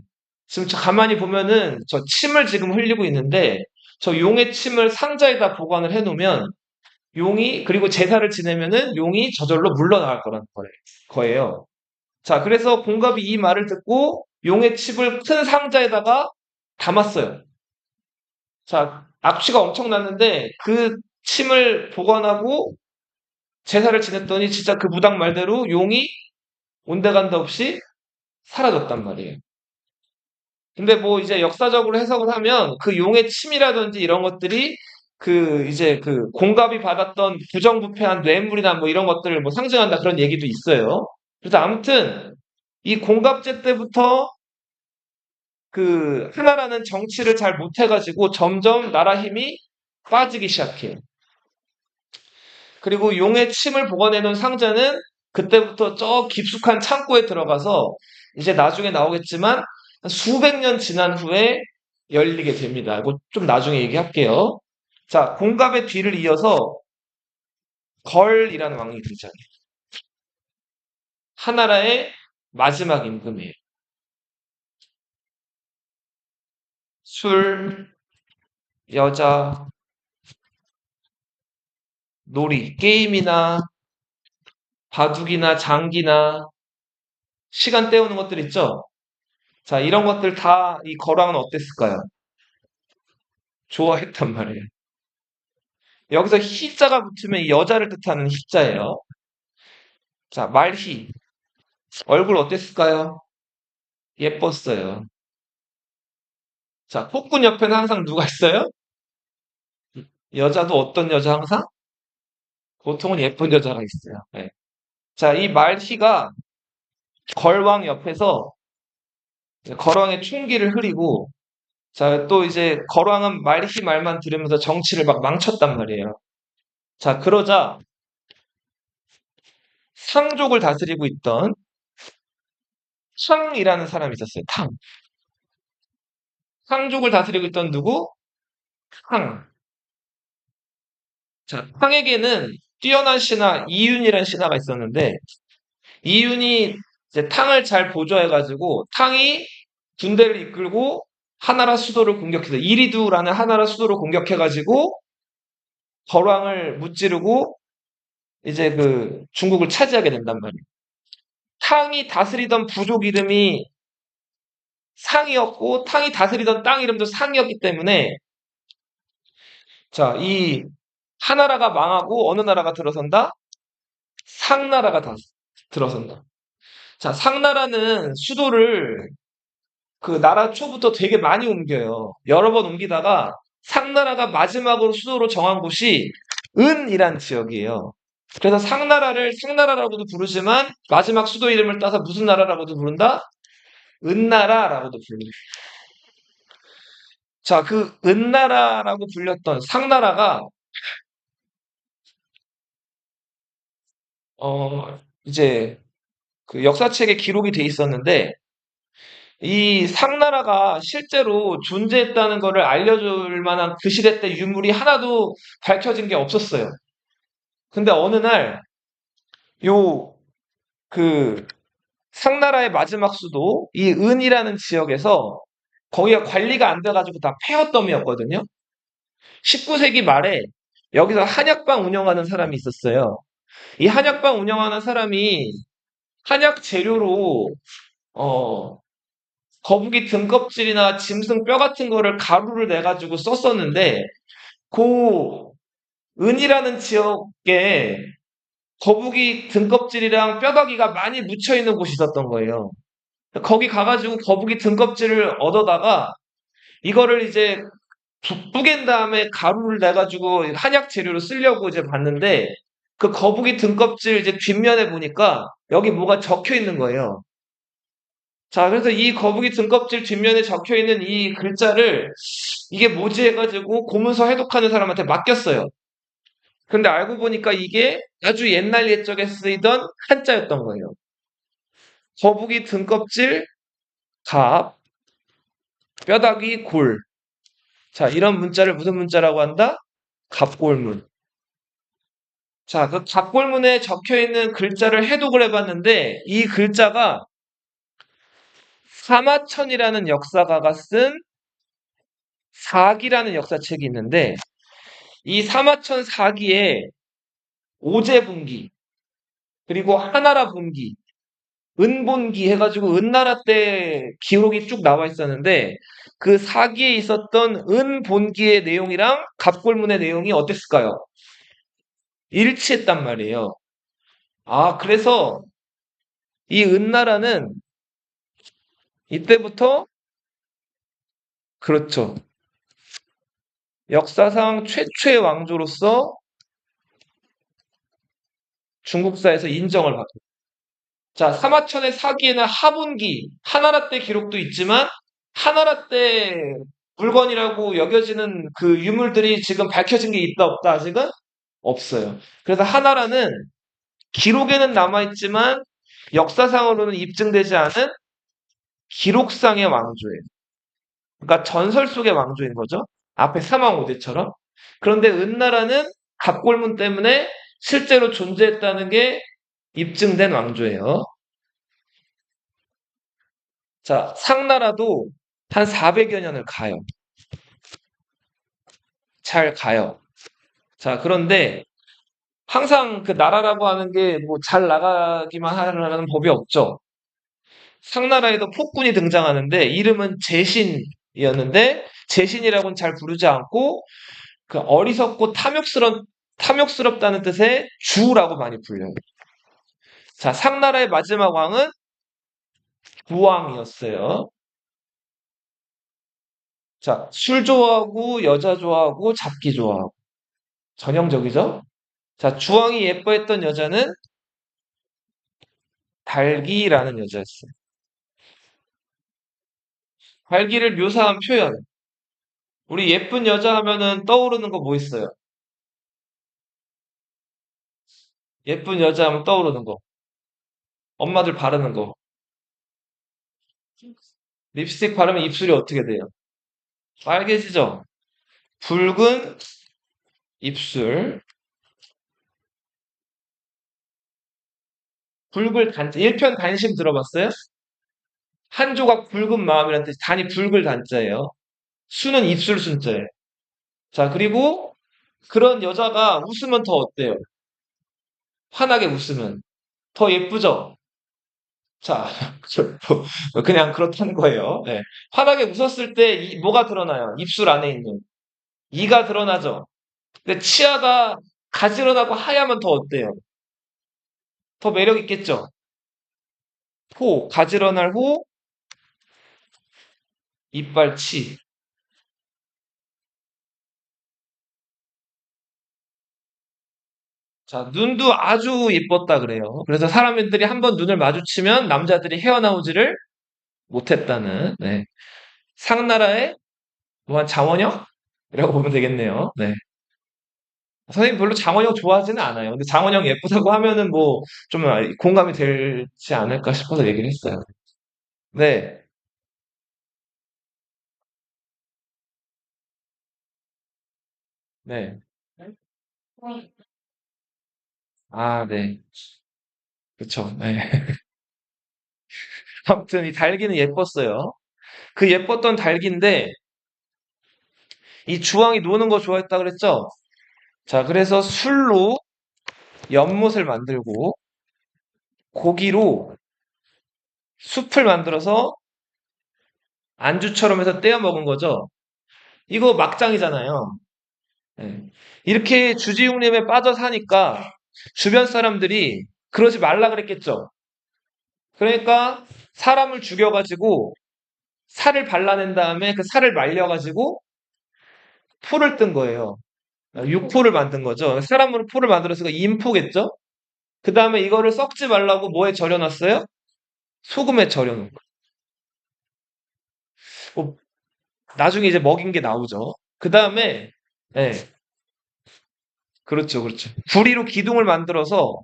지금 저 가만히 보면은 저 침을 지금 흘리고 있는데 저 용의 침을 상자에다 보관을 해놓으면 용이 그리고 제사를 지내면은 용이 저절로 물러나갈 거라는 거예요. 자, 그래서 공갑이 이 말을 듣고 용의 칩을 큰 상자에다가 담았어요. 자, 악취가 엄청 났는데 그 침을 보관하고 제사를 지냈더니 진짜 그 무당 말대로 용이 온데간데 없이 사라졌단 말이에요. 근데 뭐 이제 역사적으로 해석을 하면 그 용의 침이라든지 이런 것들이 그 이제 그 공갑이 받았던 부정부패한 뇌물이나 뭐 이런 것들을 뭐 상징한다 그런 얘기도 있어요. 그래서 아무튼 이 공갑제 때부터 그 하나라는 정치를 잘 못해가지고 점점 나라 힘이 빠지기 시작해요. 그리고 용의 침을 보관해 놓은 상자는 그때부터 저 깊숙한 창고에 들어가서 이제 나중에 나오겠지만 수백 년 지난 후에 열리게 됩니다. 이거 좀 나중에 얘기할게요. 자, 공갑의 뒤를 이어서 걸이라는 왕이 등장해요. 하나라의 마지막 임금이에요. 술, 여자, 놀이, 게임이나 바둑이나 장기나 시간 때우는 것들 있죠? 자, 이런 것들 다 이 거랑은 어땠을까요? 좋아했단 말이에요. 여기서 희자가 붙으면 이 여자를 뜻하는 희자예요. 자, 말희. 얼굴 어땠을까요? 예뻤어요. 자, 폭군 옆에는 항상 누가 있어요? 여자도 어떤 여자 항상? 보통은 예쁜 여자가 있어요. 네. 자, 이 말희가 걸왕 옆에서 걸왕의 총기를 흐리고 자, 또 이제 걸왕은 말희 말만 들으면서 정치를 막 망쳤단 말이에요. 자, 그러자 상족을 다스리고 있던 탕이라는 사람이 있었어요. 탕. 상족을 다스리고 있던 누구? 탕. 자, 탕에게는 뛰어난 신하 이윤이라는 신하가 있었는데 이윤이 이제 탕을 잘 보조해가지고 탕이 군대를 이끌고 하나라 수도를 공격해서 이리두라는 하나라 수도를 공격해가지고 걸왕을 무찌르고 이제 그 중국을 차지하게 된단 말이에요. 탕이 다스리던 부족 이름이 상이었고 탕이 다스리던 땅 이름도 상이었기 때문에 자, 이 하나라가 망하고 어느 나라가 들어선다? 상나라가 들어선다. 자, 상나라는 수도를 그 나라 초부터 되게 많이 옮겨요. 여러 번 옮기다가 상나라가 마지막으로 수도로 정한 곳이 은이란 지역이에요. 그래서 상나라를 상나라라고도 부르지만 마지막 수도 이름을 따서 무슨 나라라고도 부른다? 은나라라고도 불립니다. 자, 그 은나라라고 불렸던 상나라가 이제 그 역사책에 기록이 돼 있었는데 이 상나라가 실제로 존재했다는 것을 알려줄 만한 그 시대 때 유물이 하나도 밝혀진 게 없었어요. 근데 어느 날 요 그 상나라의 마지막 수도 이 은이라는 지역에서 거기가 관리가 안 돼가지고 다 폐허더미였거든요. 19세기 말에 여기서 한약방 운영하는 사람이 있었어요. 이 한약방 운영하는 사람이 한약 재료로 어, 거북이 등껍질이나 짐승 뼈 같은 거를 가루를 내가지고 썼었는데 그 은이라는 지역에 거북이 등껍질이랑 뼈다귀가 많이 묻혀 있는 곳이 있었던 거예요. 거기 가가지고 거북이 등껍질을 얻어다가 이거를 이제 뿌갠 다음에 가루를 내가지고 한약 재료로 쓰려고 이제 봤는데 그 거북이 등껍질 이제 뒷면에 보니까 여기 뭐가 적혀 있는 거예요. 자, 그래서 이 거북이 등껍질 뒷면에 적혀 있는 이 글자를 이게 뭐지 해가지고 고문서 해독하는 사람한테 맡겼어요. 근데 알고 보니까 이게 아주 옛날 옛적에 쓰이던 한자였던 거예요. 거북이 등껍질, 갑, 뼈다귀, 골. 자, 이런 문자를 무슨 문자라고 한다? 갑골문. 자, 그 갑골문에 적혀 있는 글자를 해독을 해봤는데 이 글자가 사마천이라는 역사가가 쓴 사기라는 역사책이 있는데 이 사마천 사기에 오제분기 그리고 하나라 분기 은본기 해가지고 은나라 때 기록이 쭉 나와 있었는데 그 사기에 있었던 은본기의 내용이랑 갑골문의 내용이 어땠을까요? 일치했단 말이에요. 아, 그래서 이 은나라는 이때부터 그렇죠. 역사상 최초의 왕조로서 중국사에서 인정을 받고. 자, 사마천의 사기에는 하분기, 하나라 때 기록도 있지만 하나라 때 물건이라고 여겨지는 그 유물들이 지금 밝혀진 게 있다 없다 아직은 없어요. 그래서 하나라는 기록에는 남아있지만 역사상으로는 입증되지 않은 기록상의 왕조예요. 그러니까 전설 속의 왕조인 거죠. 앞에 사망오대처럼. 그런데 은나라는 갑골문 때문에 실제로 존재했다는 게 입증된 왕조예요. 자, 상나라도 한 400여 년을 가요. 잘 가요. 자, 그런데 항상 그 나라라고 하는 게 뭐 잘 나가기만 하라는 법이 없죠. 상나라에도 폭군이 등장하는데 이름은 제신이었는데 제신이라고는 잘 부르지 않고 그 어리석고 탐욕스럽다는 뜻의 주라고 많이 불려요. 자, 상나라의 마지막 왕은 구왕이었어요. 자, 술 좋아하고 여자 좋아하고 잡기 좋아하고 전형적이죠? 자, 주왕이 예뻐했던 여자는 달기라는 여자였어요. 달기를 묘사한 표현. 우리 예쁜 여자 하면은 떠오르는 거 뭐 있어요? 예쁜 여자 하면 떠오르는 거. 엄마들 바르는 거. 립스틱 바르면 입술이 어떻게 돼요? 빨개지죠? 붉은 입술. 붉을 단자. 일편 단심 들어봤어요? 한 조각 붉은 마음이라는 뜻이 단이 붉을 단자예요. 수는 입술 순자예요. 자, 그리고 그런 여자가 웃으면 더 어때요? 환하게 웃으면 더 예쁘죠? 자, 그냥 그렇다는 거예요. 네. 환하게 웃었을 때 뭐가 드러나요? 입술 안에 있는 이가 드러나죠. 근데 치아가 가지런하고 하얗면 더 어때요? 더 매력 있겠죠? 가지런할 호, 이빨 치. 자, 눈도 아주 예뻤다 그래요. 그래서 사람들이 한번 눈을 마주치면 남자들이 헤어나오지를 못했다는, 네. 상나라의 뭐한 장원영이라고 보면 되겠네요. 네. 선생님 별로 장원영 좋아하지는 않아요. 근데 장원영 예쁘다고 하면은 뭐 좀 공감이 되지 않을까 싶어서 얘기를 했어요. 네. 네. 아, 네. 그쵸. 네. 아무튼 이 달기는 예뻤어요. 그 예뻤던 달기인데 이 주왕이 노는 거 좋아했다 그랬죠? 자, 그래서 술로 연못을 만들고 고기로 숲을 만들어서 안주처럼 해서 떼어 먹은 거죠. 이거 막장이잖아요. 네. 이렇게 주지육림에 빠져 사니까 주변 사람들이 그러지 말라 그랬겠죠. 그러니까 사람을 죽여가지고 살을 발라낸 다음에 그 살을 말려가지고 포를 뜬 거예요. 육포를 만든 거죠. 사람으로 포를 만들어서 그 인포겠죠? 그 다음에 이거를 썩지 말라고 뭐에 절여놨어요? 소금에 절여놓은 거예요. 뭐 나중에 이제 먹인 게 나오죠. 그 다음에, 예, 그렇죠, 그렇죠. 구리로 기둥을 만들어서,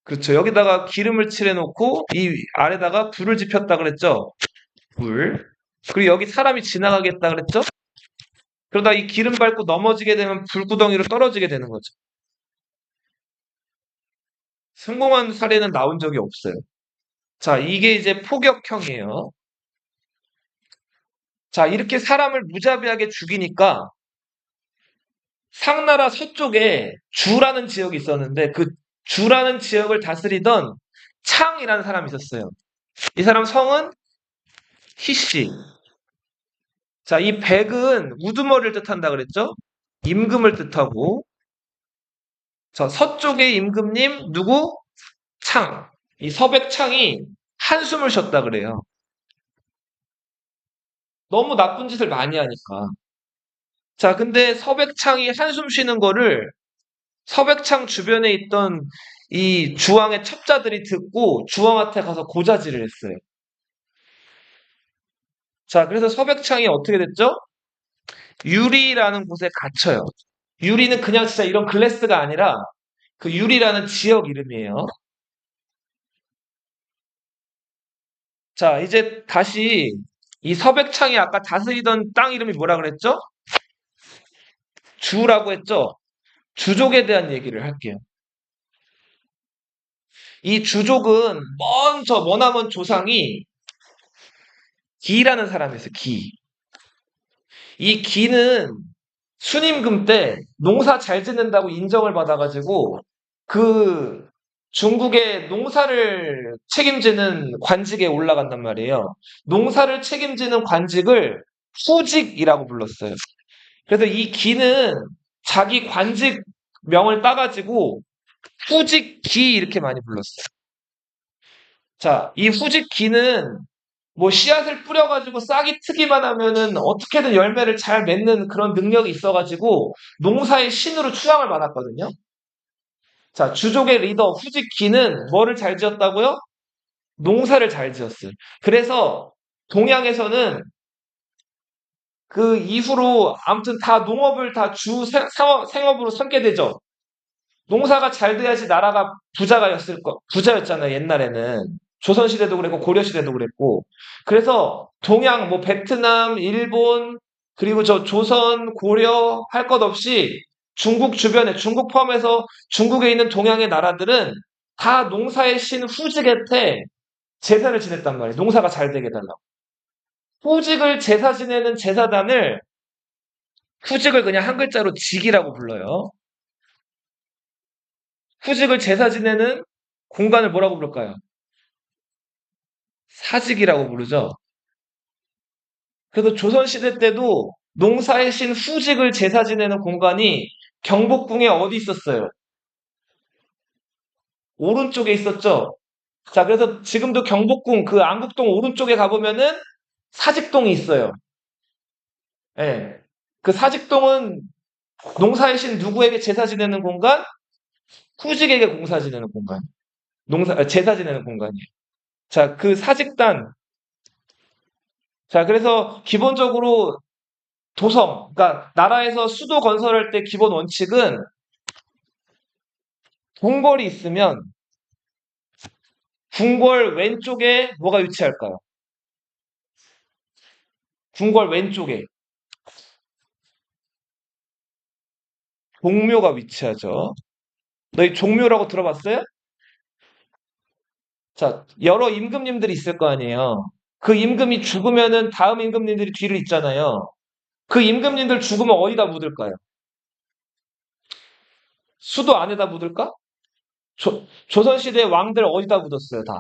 그렇죠. 여기다가 기름을 칠해놓고, 이 아래다가 불을 지폈다 그랬죠? 불. 그리고 여기 사람이 지나가겠다 그랬죠? 그러다 이 기름 밟고 넘어지게 되면 불구덩이로 떨어지게 되는 거죠. 성공한 사례는 나온 적이 없어요. 자, 이게 이제 포격형이에요. 자, 이렇게 사람을 무자비하게 죽이니까 상나라 서쪽에 주라는 지역이 있었는데 그 주라는 지역을 다스리던 창이라는 사람이 있었어요. 이 사람 성은 희씨. 자, 이 백은 우두머리를 뜻한다 그랬죠? 임금을 뜻하고. 자, 서쪽의 임금님 누구? 창. 이 서백창이 한숨을 쉬었다 그래요. 너무 나쁜 짓을 많이 하니까. 자, 근데 서백창이 한숨 쉬는 거를 서백창 주변에 있던 이 주왕의 첩자들이 듣고 주왕한테 가서 고자질을 했어요. 자, 그래서 서백창이 어떻게 됐죠? 유리라는 곳에 갇혀요. 유리는 그냥 진짜 이런 글래스가 아니라 그 유리라는 지역 이름이에요. 자, 이제 다시 이 서백창이 아까 다스리던 땅 이름이 뭐라 그랬죠? 주라고 했죠? 주족에 대한 얘기를 할게요. 이 주족은 먼저 머나먼 조상이 기라는 사람이었어요. 기. 이 기는 순임금 때 농사 잘 짓는다고 인정을 받아가지고 그 중국의 농사를 책임지는 관직에 올라간단 말이에요. 농사를 책임지는 관직을 후직이라고 불렀어요. 그래서 이 기는 자기 관직 명을 따가지고 후직기 이렇게 많이 불렀어요. 자, 이 후직기는 뭐 씨앗을 뿌려가지고 싹이 트기만 하면은 어떻게든 열매를 잘 맺는 그런 능력이 있어가지고 농사의 신으로 추앙을 받았거든요. 자, 주족의 리더 후지키는 뭐를 잘 지었다고요? 농사를 잘 지었어요. 그래서 동양에서는 그 이후로 아무튼 다 농업을 다 주 생업으로 삼게 되죠. 농사가 잘 돼야지 나라가 부자였잖아요, 옛날에는. 조선시대도 그랬고, 고려시대도 그랬고. 그래서 동양, 뭐, 베트남, 일본, 그리고 저 조선, 고려, 할 것 없이 중국 주변에, 중국 포함해서 중국에 있는 동양의 나라들은 다 농사의 신 후직한테 제사를 지냈단 말이에요. 농사가 잘 되게 해달라고. 후직을 제사 지내는 제사단을, 후직을 그냥 한 글자로 직이라고 불러요. 후직을 제사 지내는 공간을 뭐라고 부를까요? 사직이라고 부르죠. 그래서 조선시대 때도 농사의 신 후직을 제사 지내는 공간이 경복궁에 어디 있었어요? 오른쪽에 있었죠. 자, 그래서 지금도 경복궁 그 안국동 오른쪽에 가보면은 사직동이 있어요. 예. 그 사직동은 농사의 신 누구에게 제사 지내는 공간? 후직에게 공사 지내는 공간. 제사 지내는 공간이에요. 자, 그 사직단. 자, 그래서 기본적으로 그러니까 나라에서 수도 건설할 때 기본 원칙은 궁궐이 있으면 궁궐 왼쪽에 뭐가 위치할까요? 궁궐 왼쪽에 종묘가 위치하죠. 너희 종묘라고 들어봤어요? 자, 여러 임금님들이 있을 거 아니에요. 그 임금이 죽으면은 다음 임금님들이 뒤를 잇잖아요. 그 임금님들 죽으면 어디다 묻을까요? 수도 안에다 묻을까? 조선시대 왕들 어디다 묻었어요, 다?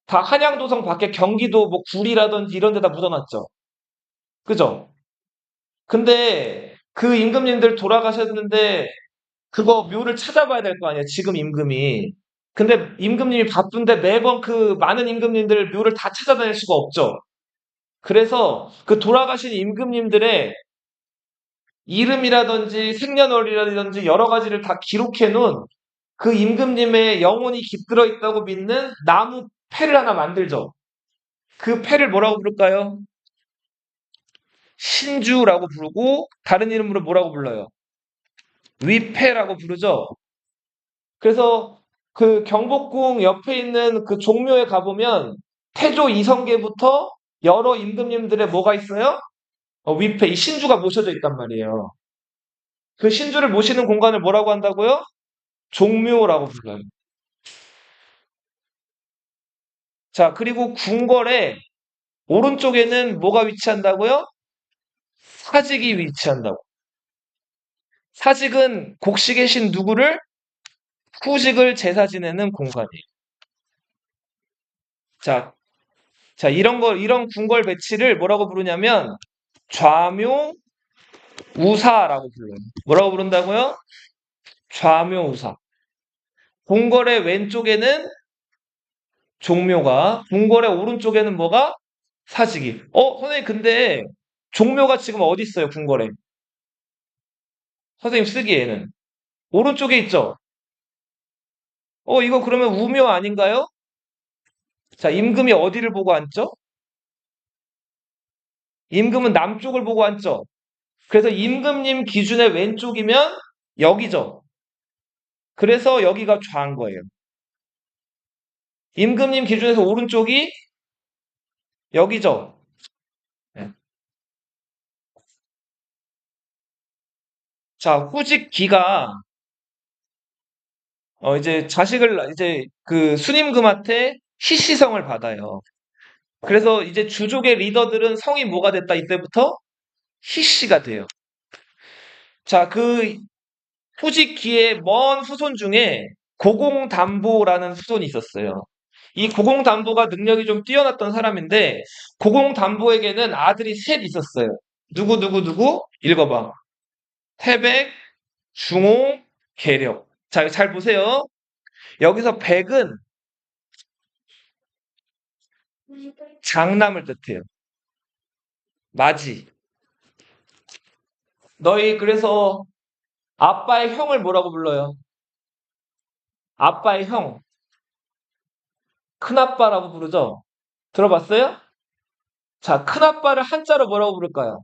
다 한양도성 밖에 경기도 뭐 구리라든지 이런 데다 묻어놨죠. 그죠? 근데 그 임금님들 돌아가셨는데 그거 묘를 찾아봐야 될 거 아니에요. 지금 임금이. 근데 임금님이 바쁜데 매번 그 많은 임금님들 묘를 다 찾아다닐 수가 없죠. 그래서 그 돌아가신 임금님들의 이름이라든지 생년월일이라든지 여러 가지를 다 기록해 놓은 그 임금님의 영혼이 깃들어 있다고 믿는 나무 패를 하나 만들죠. 그 패를 뭐라고 부를까요? 신주라고 부르고 다른 이름으로 뭐라고 불러요? 위패라고 부르죠. 그래서 그 경복궁 옆에 있는 그 종묘에 가보면 태조 이성계부터 여러 임금님들의 뭐가 있어요? 위패, 이 신주가 모셔져 있단 말이에요. 그 신주를 모시는 공간을 뭐라고 한다고요? 종묘라고 불러요. 자, 그리고 궁궐의 오른쪽에는 뭐가 위치한다고요? 사직이 위치한다고. 사직은 곡식의 신 누구를? 후직을 제사 지내는 공간이에요. 자, 이런 궁궐 배치를 뭐라고 부르냐면 좌묘 우사라고 불러요. 뭐라고 부른다고요? 좌묘 우사. 궁궐의 왼쪽에는 종묘가, 궁궐의 오른쪽에는 뭐가? 사직이. 선생님, 근데 종묘가 지금 어디 있어요, 궁궐에? 선생님 쓰기에는. 오른쪽에 있죠? 이거 그러면 우묘 아닌가요? 자, 임금이 어디를 보고 앉죠? 임금은 남쪽을 보고 앉죠? 그래서 임금님 기준의 왼쪽이면 여기죠. 그래서 여기가 좌인 거예요. 임금님 기준에서 오른쪽이 여기죠. 네. 자, 후직기가 이제 자식을 이제 그 순임금한테 시시성을 받아요. 그래서 이제 주족의 리더들은 성이 뭐가 됐다 이때부터 희씨가 돼요. 자, 그 후직기의 먼 후손 중에 고공담보라는 후손이 있었어요. 이 고공담보가 능력이 좀 뛰어났던 사람인데 고공담보에게는 아들이 셋 있었어요. 누구? 읽어봐. 태백, 중홍, 계력. 자, 잘 보세요. 여기서 백은 장남을 뜻해요. 맞이. 너희 그래서 아빠의 형을 뭐라고 불러요? 아빠의 형. 큰아빠라고 부르죠? 들어봤어요? 자, 큰아빠를 한자로 뭐라고 부를까요?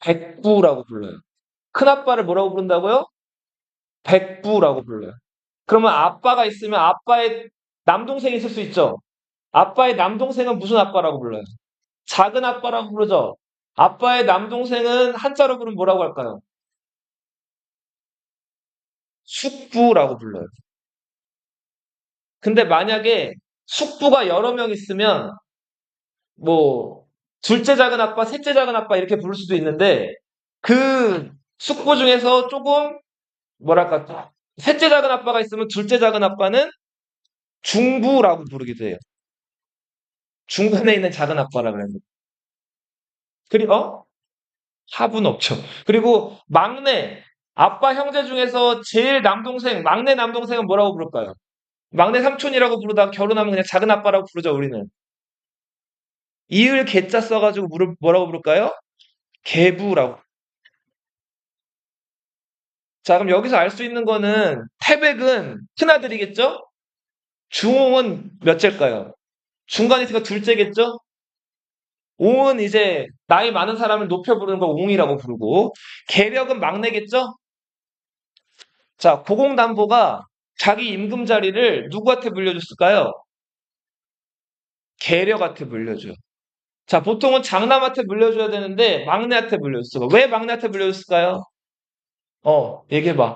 백부라고 불러요. 큰아빠를 뭐라고 부른다고요? 백부라고 불러요. 그러면 아빠가 있으면 아빠의 남동생이 있을 수 있죠? 아빠의 남동생은 무슨 아빠라고 불러요? 작은 아빠라고 부르죠? 아빠의 남동생은 한자로 부르면 뭐라고 할까요? 숙부라고 불러요. 근데 만약에 숙부가 여러 명 있으면 뭐 둘째 작은 아빠, 셋째 작은 아빠 이렇게 부를 수도 있는데 그 숙부 중에서 조금 뭐랄까 셋째 작은 아빠가 있으면 둘째 작은 아빠는 중부라고 부르기도 해요. 중간에 있는 작은 아빠라 그랬는데. 그리고 하부는 없죠. 그리고 막내 아빠 형제 중에서 제일 남동생, 막내 남동생은 뭐라고 부를까요? 막내 삼촌이라고 부르다가 결혼하면 그냥 작은 아빠라고 부르죠, 우리는. 이을 개자 써가지고 뭐라고 부를까요? 계부라고. 자, 그럼 여기서 알 수 있는 거는 태백은 큰아들이겠죠? 중홍은 몇째일까요? 중간에 있으니까 둘째겠죠? 옹은 이제 나이 많은 사람을 높여 부르는 걸 옹이라고 부르고 계력은 막내겠죠? 자, 고공담보가 자기 임금 자리를 누구한테 물려줬을까요? 계력한테 물려줘요. 자, 보통은 장남한테 물려줘야 되는데 막내한테 물려줬어요. 왜 막내한테 물려줬을까요? 얘기해봐.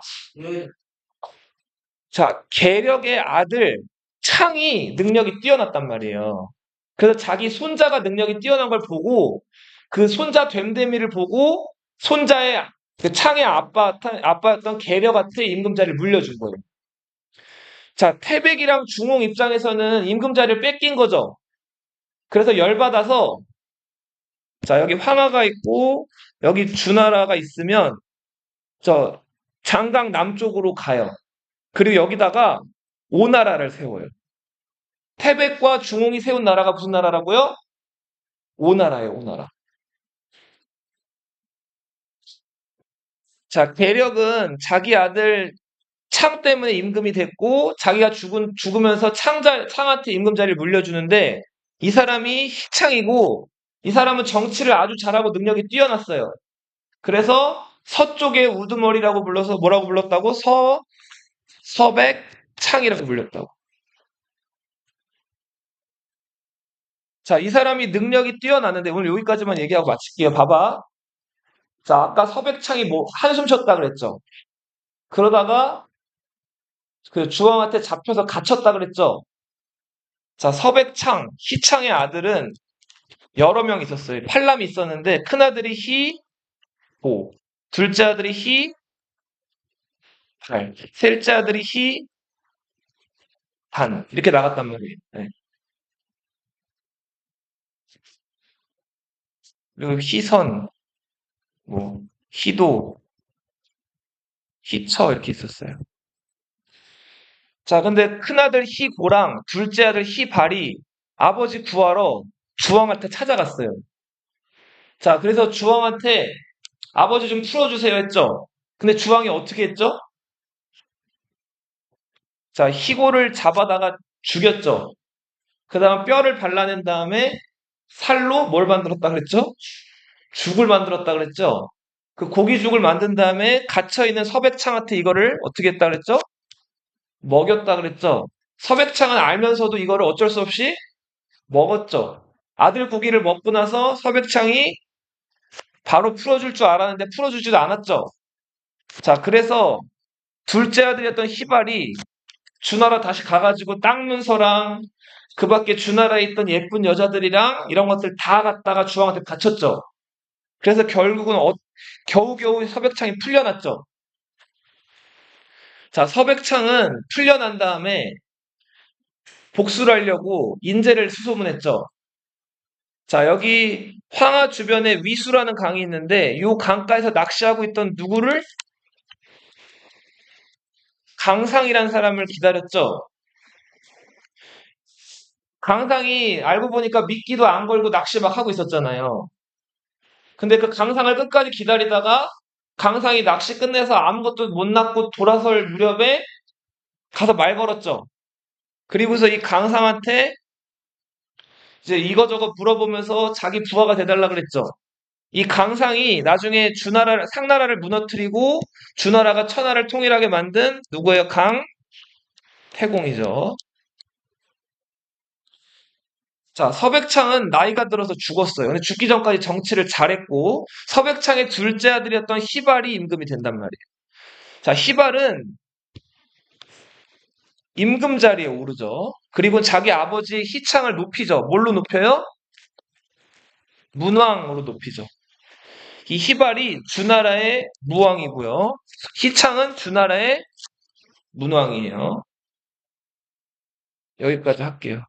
자, 계력의 아들 창이 능력이 뛰어났단 말이에요. 그래서 자기 손자가 능력이 뛰어난 걸 보고 그 손자 됨됨이를 보고 손자의 그 창의 아빠였던 계력한테 임금자리를 물려준 거예요. 자, 태백이랑 중홍 입장에서는 임금자리를 뺏긴 거죠. 그래서 열받아서 자, 여기 황하가 있고 여기 주나라가 있으면 저 장강 남쪽으로 가요. 그리고 여기다가 오나라를 세워요. 태백과 중홍이 세운 나라가 무슨 나라라고요? 오나라예요, 오나라. 자, 계력은 자기 아들 창 때문에 임금이 됐고 자기가 죽으면서 창한테 임금 자리를 물려주는데 이 사람이 희창이고 이 사람은 정치를 아주 잘하고 능력이 뛰어났어요. 그래서 서쪽의 우두머리라고 불러서 뭐라고 불렀다고? 서백창이라고 불렸다고. 자, 이 사람이 능력이 뛰어났는데 오늘 여기까지만 얘기하고 마칠게요. 봐봐. 자, 아까 서백창이 뭐 한숨 쉬었다 그랬죠. 그러다가 그 주왕한테 잡혀서 갇혔다 그랬죠. 자, 서백창, 희창의 아들은 여러 명 있었어요. 팔남이 있었는데 큰아들이 희보, 둘째 아들이 희발, 셋째 아들이 희단 이렇게 나갔단 말이에요. 네. 그리고 희선, 뭐 희도, 희처 이렇게 있었어요. 자, 근데 큰아들 희고랑 둘째 아들 희발이 아버지 구하러 주왕한테 찾아갔어요. 자, 그래서 주왕한테 아버지 좀 풀어주세요 했죠. 근데 주왕이 어떻게 했죠? 자, 희고를 잡아다가 죽였죠. 그 다음 뼈를 발라낸 다음에 살로 뭘 만들었다 그랬죠? 죽을 만들었다 그랬죠? 그 고기죽을 만든 다음에 갇혀있는 서백창한테 이거를 어떻게 했다 그랬죠? 먹였다 그랬죠? 서백창은 알면서도 이거를 어쩔 수 없이 먹었죠. 아들 고기를 먹고 나서 서백창이 바로 풀어줄 줄 알았는데 풀어주지도 않았죠. 자, 그래서 둘째 아들이었던 희발이 주나라 다시 가가지고 땅 문서랑 그 밖에 주나라에 있던 예쁜 여자들이랑 이런 것들 다 갖다가 주왕한테 바쳤죠. 그래서 결국은 겨우겨우 서백창이 풀려났죠. 자, 서백창은 풀려난 다음에 복수를 하려고 인제를 수소문했죠. 자, 여기 황하 주변에 위수라는 강이 있는데 이 강가에서 낚시하고 있던 누구를? 강상이라는 사람을 기다렸죠. 강상이 알고 보니까 미끼도 안 걸고 낚시 막 하고 있었잖아요. 근데 그 강상을 끝까지 기다리다가 강상이 낚시 끝내서 아무것도 못 낚고 돌아설 무렵에 가서 말 걸었죠. 그리고서 이 강상한테 이제 이거저거 물어보면서 자기 부하가 돼달라 그랬죠. 이 강상이 나중에 상나라를 무너뜨리고 주나라가 천하를 통일하게 만든 누구예요? 강태공이죠. 자, 서백창은 나이가 들어서 죽었어요. 근데 죽기 전까지 정치를 잘했고 서백창의 둘째 아들이었던 희발이 임금이 된단 말이에요. 자, 희발은 임금 자리에 오르죠. 그리고 자기 아버지 희창을 높이죠. 뭘로 높여요? 문왕으로 높이죠. 이 희발이 주나라의 무왕이고요. 희창은 주나라의 문왕이에요. 여기까지 할게요.